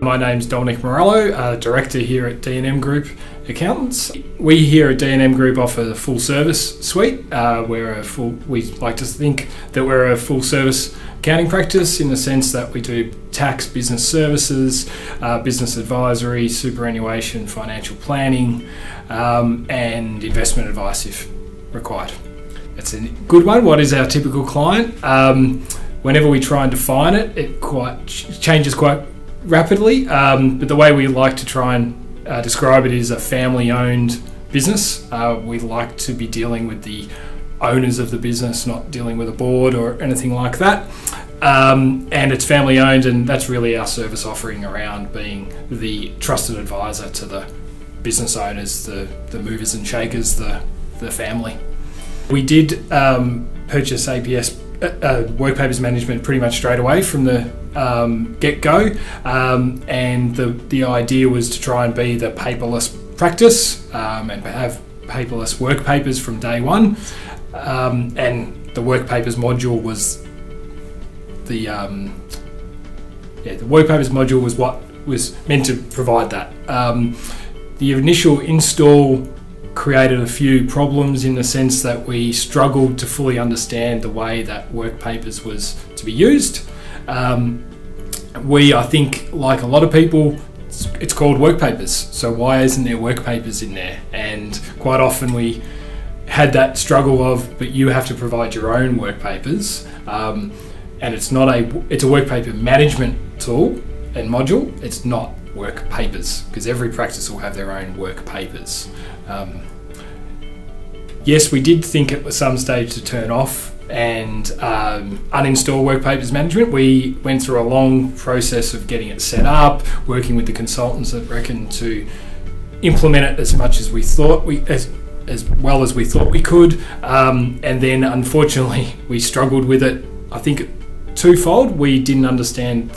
my name's Dominic Morello, Director here at DNM Group Accountants. We here at DNM Group offer the full service suite. We like to think that we're a full service accounting practice in the sense that we do tax, business services, business advisory, superannuation, financial planning, and investment advice if required. It's a good one. What is our typical client? Whenever we try and define it, it changes quite rapidly. But the way we like to try and describe it is a family-owned business. We like to be dealing with the owners of the business, not dealing with a board or anything like that. And it's family-owned, and that's really our service offering around being the trusted advisor to the business owners, the movers and shakers, the family. We did purchase APS work papers management pretty much straight away from the get-go, and the idea was to try and be the paperless practice and have paperless work papers from day one, and the work papers module was the work papers module was what was meant to provide that. The initial install created a few problems in the sense that we struggled to fully understand the way that work papers was to be used. I think, like a lot of people, it's called work papers, so why isn't there work papers in there? And quite often we had that struggle of, but you have to provide your own work papers, and it's a work paper management tool and module. It's not work papers, because every practice will have their own work papers. Yes, we did think at some stage to turn off and uninstall work papers management. We went through a long process of getting it set up, working with the consultants that reckon to implement it as much as we thought as well as we thought we could, and then unfortunately we struggled with it. I think twofold. We didn't understand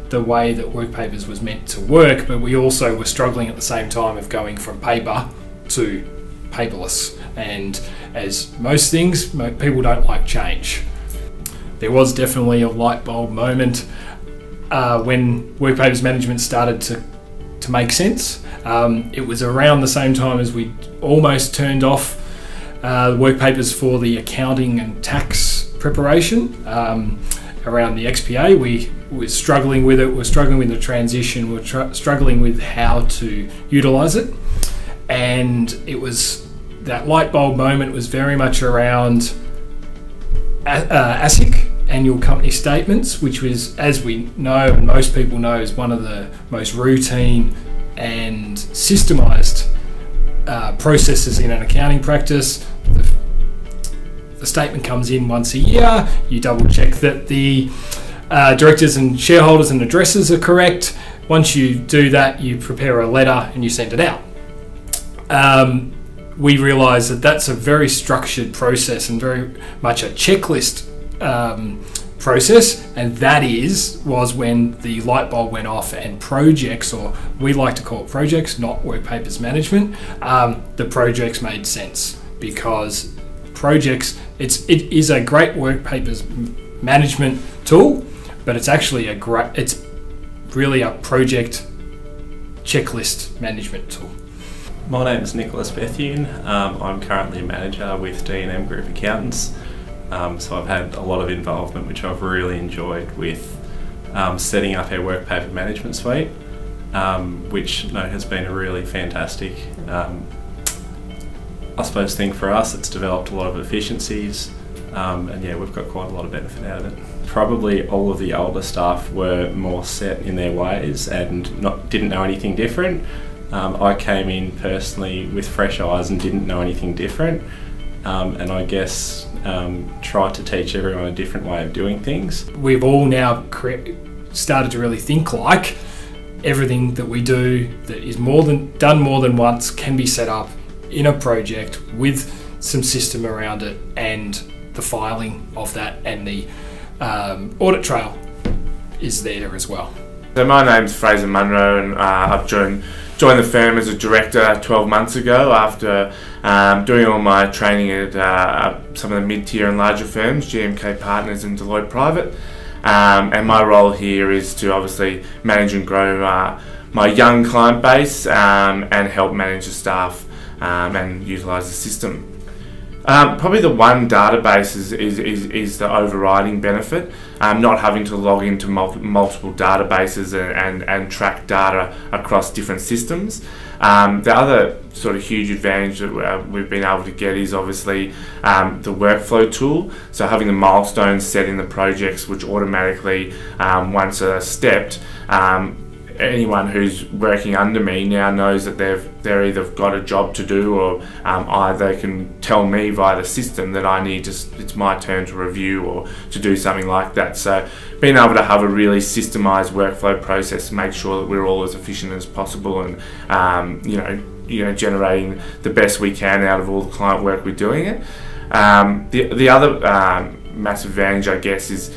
the way that work papers was meant to work, but we also were struggling at the same time of going from paper to paperless. And as most things, people don't like change. There was definitely a light bulb moment when work papers management started to make sense. It was around the same time as we almost turned off work papers for the accounting and tax preparation. Around the XPA, we were struggling with it. We're struggling with the transition. We're struggling with how to utilise it, and it was that light bulb moment was very much around ASIC, annual company statements, which was, as we know and most people know, is one of the most routine and systemised processes in an accounting practice. The statement comes in once a year. You double check that the directors and shareholders and addresses are correct. Once you do that, you prepare a letter and you send it out. We realised that that's a very structured process and very much a checklist process, and that was when the light bulb went off and projects, or we like to call it projects, not work papers management, the projects made sense, because projects, it is a great work papers management tool, but it's actually it's really a project checklist management tool. My name is Nicholas Bethune. I'm currently a manager with D&M Group Accountants. So I've had a lot of involvement, which I've really enjoyed, with setting up our work paper management suite, which has been a really fantastic, I suppose, thing for us. It's developed a lot of efficiencies, and yeah, we've got quite a lot of benefit out of it. Probably all of the older staff were more set in their ways and didn't know anything different. I came in personally with fresh eyes and didn't know anything different, and I guess tried to teach everyone a different way of doing things. We've all now started to really think like everything that we do that is done more than once can be set up in a project with some system around it, and the filing of that and the audit trail is there as well. So my name's Fraser Munro, and I've joined the firm as a director 12 months ago after doing all my training at some of the mid-tier and larger firms, GMK Partners and Deloitte Private. and my role here is to obviously manage and grow my young client base and help manage the staff and utilise the system. Probably the one database is the overriding benefit, not having to log into multiple databases and track data across different systems. The other sort of huge advantage that we've been able to get is obviously the workflow tool. So having the milestones set in the projects, which automatically, once they're stepped, anyone who's working under me now knows that they're either got a job to do, or either they can tell me via the system that it's my turn to review or to do something like that. So being able to have a really systemised workflow process to make sure that we're all as efficient as possible, and generating the best we can out of all the client work we're doing it. The other massive advantage, I guess, is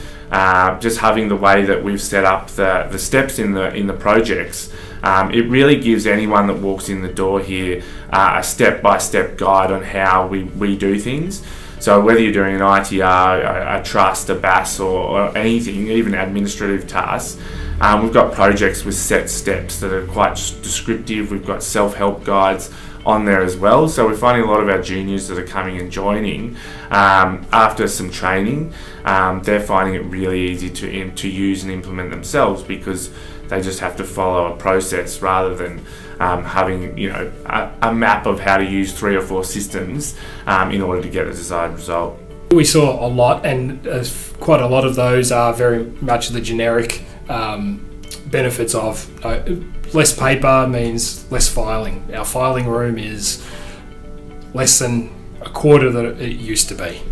just having the way that we've set up the steps in the projects. It really gives anyone that walks in the door here a step-by-step guide on how we do things. So whether you're doing an ITR, a trust, a BAS, or anything, even administrative tasks, we've got projects with set steps that are quite descriptive. We've got self-help guides on there as well. So we're finding a lot of our juniors that are coming and joining after some training, they're finding it really easy to use and implement themselves, because they just have to follow a process rather than having a map of how to use 3 or 4 systems in order to get the desired result. We saw a lot, and quite a lot of those are very much the generic benefits of less paper means less filing. Our filing room is less than a quarter that it used to be.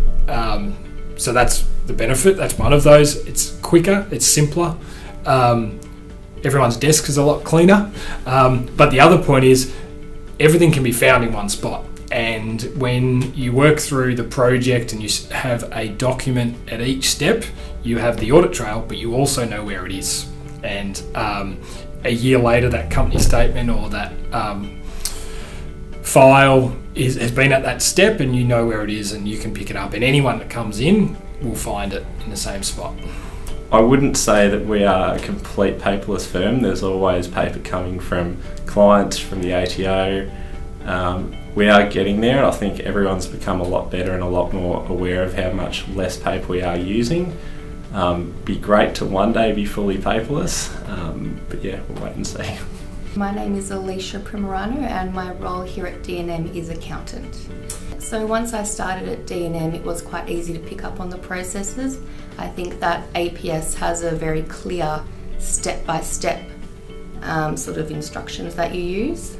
So that's the benefit. That's one of those. It's quicker, it's simpler. Everyone's desk is a lot cleaner. But the other point is everything can be found in one spot. And when you work through the project and you have a document at each step, you have the audit trail, but you also know where it is. And a year later, that company statement or that file has been at that step, and you know where it is, and you can pick it up. And anyone that comes in will find it in the same spot. I wouldn't say that we are a complete paperless firm. There's always paper coming from clients, from the ATO. We are getting there, and I think everyone's become a lot better and a lot more aware of how much less paper we are using. Be great to one day be fully paperless, but yeah, we'll wait and see. My name is Alicia Primerano, and my role here at DNM is accountant. So once I started at DNM, it was quite easy to pick up on the processes. I think that APS has a very clear step-by-step sort of instructions that you use.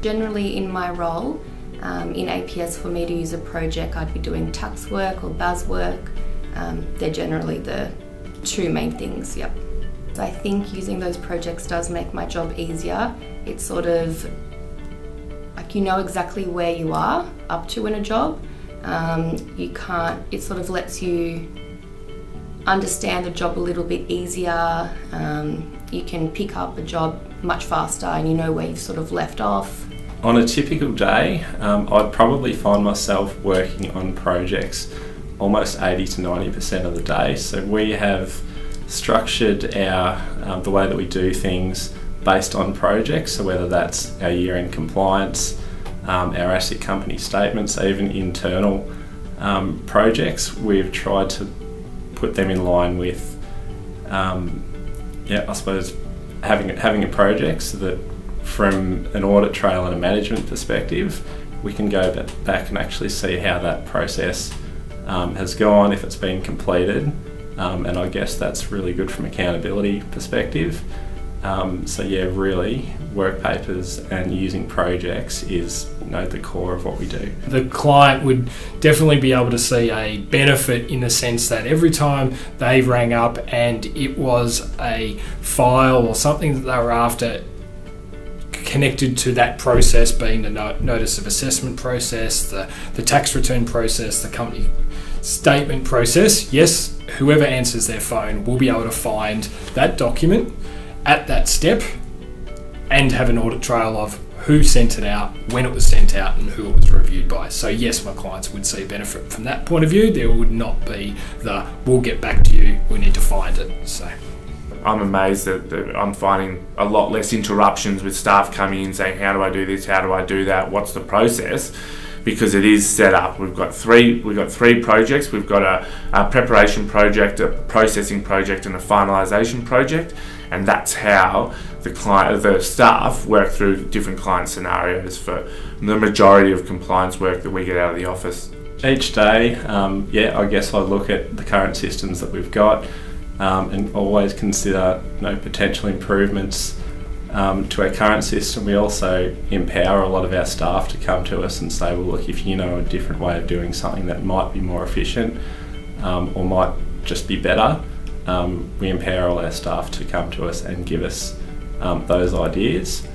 Generally in my role, in APS, for me to use a project, I'd be doing tax work or BAS work. They're generally the 2 main things, yep. So I think using those projects does make my job easier. It's sort of like you know exactly where you are up to in a job. It sort of lets you understand the job a little bit easier. You can pick up a job much faster, and you know where you've sort of left off. On a typical day, I'd probably find myself working on projects almost 80 to 90% of the day. So we have structured the way that we do things based on projects. So whether that's our year-end compliance, our asset company statements, even internal projects, we've tried to put them in line with, I suppose, having a project so that from an audit trail and a management perspective, we can go back and actually see how that process has gone, if it's been completed, and I guess that's really good from accountability perspective. So yeah, really, work papers and using projects is the core of what we do. The client would definitely be able to see a benefit in the sense that every time they rang up and it was a file or something that they were after connected to that process, being the notice of assessment process, the tax return process, the company statement process, yes, whoever answers their phone will be able to find that document at that step and have an audit trail of who sent it out, when it was sent out, and who it was reviewed by. So yes, my clients would see benefit from that point of view. There would not be the, we'll get back to you, we need to find it. So I'm amazed that I'm finding a lot less interruptions with staff coming in saying, how do I do this, how do I do that, what's the process? Because it is set up. We've got three projects. We've got a preparation project, a processing project, and a finalisation project, and that's how the staff work through different client scenarios for the majority of compliance work that we get out of the office. Each day, I guess I look at the current systems that we've got and always consider potential improvements to our current system. We also empower a lot of our staff to come to us and say, well, look, if you know a different way of doing something that might be more efficient or might just be better, we empower all our staff to come to us and give us those ideas.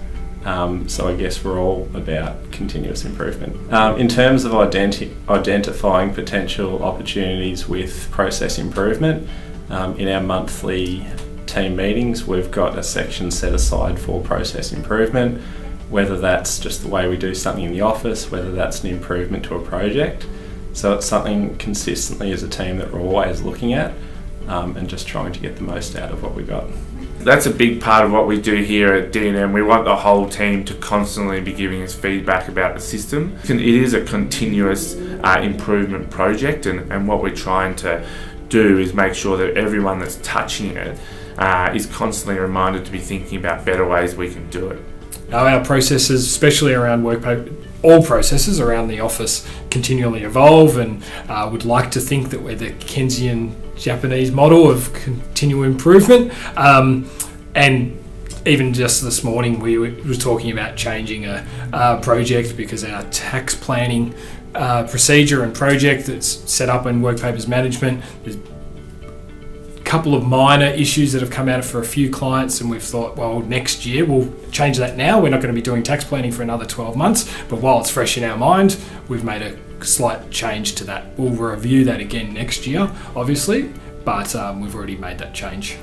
So I guess we're all about continuous improvement. In terms of identifying potential opportunities with process improvement, in our monthly team meetings, we've got a section set aside for process improvement, whether that's just the way we do something in the office, whether that's an improvement to a project. So it's something consistently as a team that we're always looking at and just trying to get the most out of what we got. That's a big part of what we do here at DNM. We want the whole team to constantly be giving us feedback about the system. It is a continuous improvement project, and what we're trying to do is make sure that everyone that's touching it is constantly reminded to be thinking about better ways we can do it. Our processes, especially around work paper, all processes around the office continually evolve, and would like to think that we're the Keynesian Japanese model of continual improvement. And even just this morning, we were talking about changing a project because our tax planning procedure and project that's set up in work papers management, there's couple of minor issues that have come out for a few clients, and we've thought, well, next year we'll change that now. We're not going to be doing tax planning for another 12 months, but while it's fresh in our mind, we've made a slight change to that. We'll review that again next year, obviously, but we've already made that change.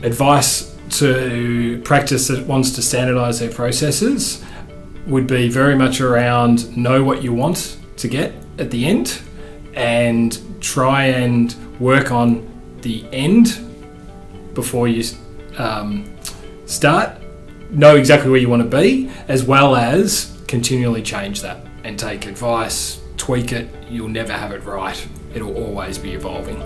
Advice to practice that wants to standardise their processes would be very much around know what you want to get at the end and try and work on the end before you start. Know exactly where you want to be, as well as continually change that and take advice, tweak it. You'll never have it right. It'll always be evolving.